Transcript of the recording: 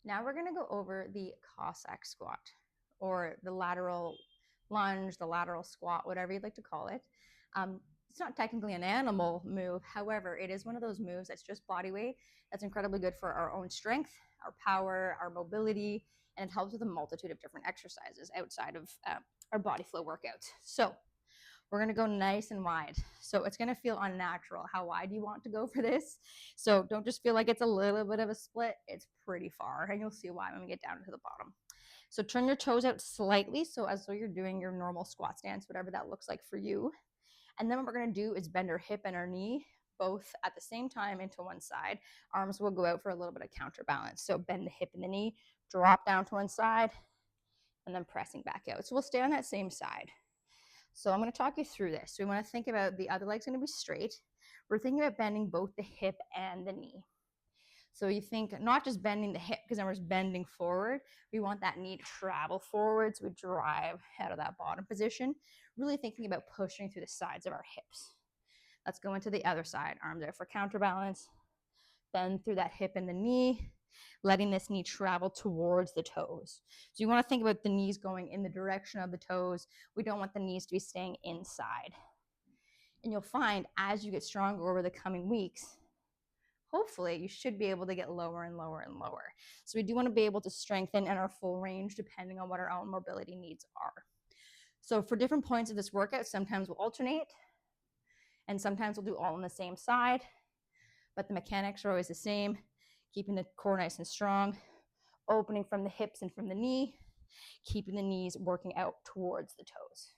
Now we're gonna go over the Cossack squat, or the lateral lunge, the lateral squat, whatever you'd like to call it. It's not technically an animal move. However, it is one of those moves that's just body weight. That's incredibly good for our own strength, our power, our mobility, and it helps with a multitude of different exercises outside of our body flow workouts. So we're going to go nice and wide. So it's going to feel unnatural. How wide do you want to go for this? So don't just feel like it's a little bit of a split. It's pretty far, and you'll see why when we get down to the bottom. So turn your toes out slightly, so as though you're doing your normal squat stance, whatever that looks like for you. And then what we're going to do is bend our hip and our knee both at the same time into one side. Arms will go out for a little bit of counterbalance. So bend the hip and the knee, drop down to one side, and then pressing back out. So we'll stay on that same side. So I'm going to talk you through this. So we want to think about the other leg's going to be straight. We're thinking about bending both the hip and the knee. So you think not just bending the hip because then we're just bending forward. We want that knee to travel forward, so we drive out of that bottom position. Really thinking about pushing through the sides of our hips. Let's go into the other side. Arms out for counterbalance. Bend through that hip and the knee, letting this knee travel towards the toes. So you want to think about the knees going in the direction of the toes. We don't want the knees to be staying inside. And you'll find as you get stronger over the coming weeks, hopefully you should be able to get lower and lower and lower. So we do want to be able to strengthen in our full range depending on what our own mobility needs are. So for different points of this workout, sometimes we'll alternate and sometimes we'll do all on the same side, but the mechanics are always the same, keeping the core nice and strong, opening from the hips and from the knee, keeping the knees working out towards the toes.